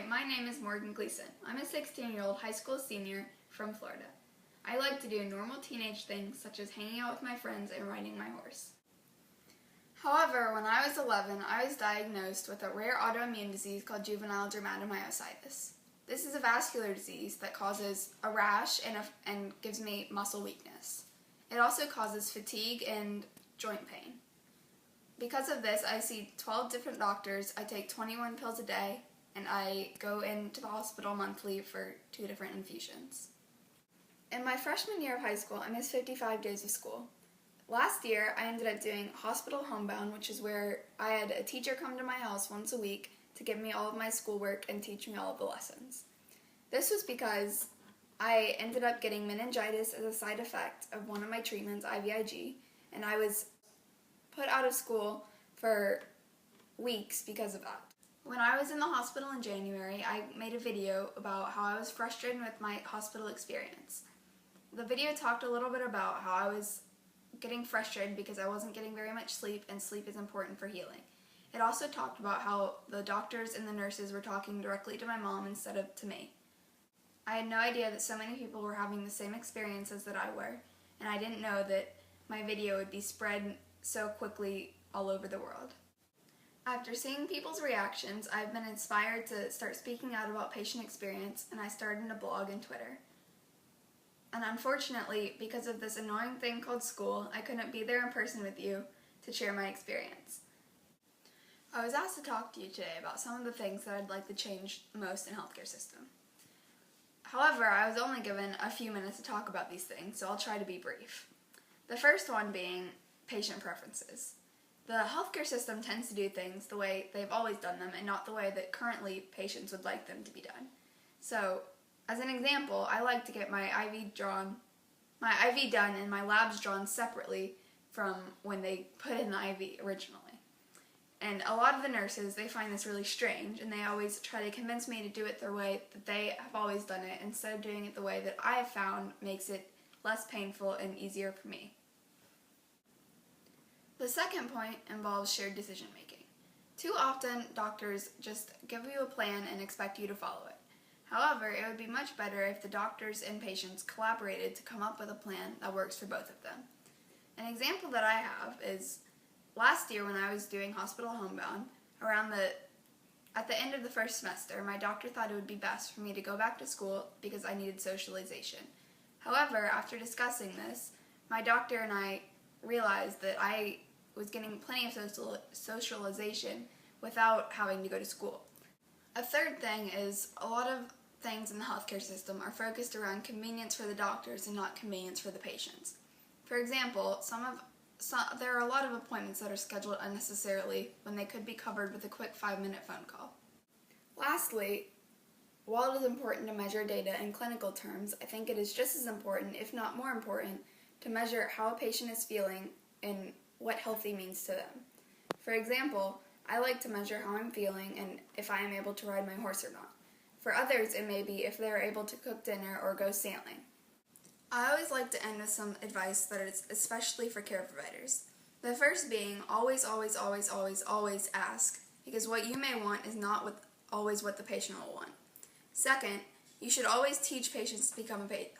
my name is Morgan Gleason. I'm a 16-year-old high school senior from Florida. I like to do normal teenage things such as hanging out with my friends and riding my horse. However, when I was 11, I was diagnosed with a rare autoimmune disease called Juvenile Dermatomyositis. This is a vascular disease that causes a rash and gives me muscle weakness. It also causes fatigue and joint pain. Because of this, I see 12 different doctors, I take 21 pills a day, and I go into the hospital monthly for 2 different infusions. In my freshman year of high school, I missed 55 days of school. Last year, I ended up doing hospital homebound, which is where I had a teacher come to my house once a week to give me all of my schoolwork and teach me all of the lessons. This was because I ended up getting meningitis as a side effect of one of my treatments, IVIG, and I was put out of school for weeks because of that. When I was in the hospital in January, I made a video about how I was frustrated with my hospital experience. The video talked a little bit about how I was getting frustrated because I wasn't getting very much sleep, and sleep is important for healing. It also talked about how the doctors and the nurses were talking directly to my mom instead of to me. I had no idea that so many people were having the same experiences that I were, and I didn't know that my video would be spread so quickly all over the world. After seeing people's reactions, I've been inspired to start speaking out about patient experience, and I started a blog and Twitter. And unfortunately, because of this annoying thing called school, I couldn't be there in person with you to share my experience. I was asked to talk to you today about some of the things that I'd like to change most in the healthcare system. However, I was only given a few minutes to talk about these things, so I'll try to be brief. The first one being patient preferences. The healthcare system tends to do things the way they've always done them and not the way that currently patients would like them to be done. So, as an example, I like to get my IV done and my labs drawn separately from when they put in the IV originally. And a lot of the nurses, they find this really strange, and they always try to convince me to do it the way that they have always done it instead of doing it the way that I have found makes it less painful and easier for me. The second point involves shared decision making. Too often, doctors just give you a plan and expect you to follow it. However, it would be much better if the doctors and patients collaborated to come up with a plan that works for both of them. An example that I have is last year when I was doing hospital homebound, at the end of the first semester, my doctor thought it would be best for me to go back to school because I needed socialization. However, after discussing this, my doctor and I realized that I was getting plenty of socialization without having to go to school. A third thing is a lot of things in the healthcare system are focused around convenience for the doctors and not convenience for the patients. For example, there are a lot of appointments that are scheduled unnecessarily when they could be covered with a quick 5-minute phone call. Lastly, while it is important to measure data in clinical terms, I think it is just as important, if not more important, to measure how a patient is feeling and what healthy means to them. For example, I like to measure how I'm feeling and if I am able to ride my horse or not. For others, it may be if they are able to cook dinner or go sailing. I always like to end with some advice that is especially for care providers. The first being, always, always, always, always, always ask, because what you may want is not always what the patient will want. Second, you should always teach patients to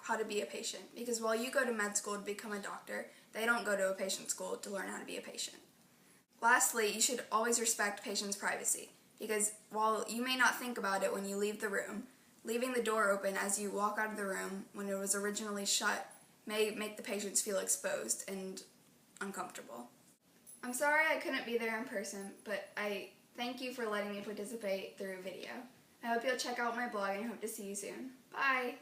how to be a patient, because while you go to med school to become a doctor, they don't go to a patient school to learn how to be a patient. Lastly, you should always respect patients' privacy, because while you may not think about it when you leave the room, leaving the door open as you walk out of the room when it was originally shut may make the patients feel exposed and uncomfortable. I'm sorry I couldn't be there in person, but I thank you for letting me participate through video. I hope you'll check out my blog and hope to see you soon. Bye!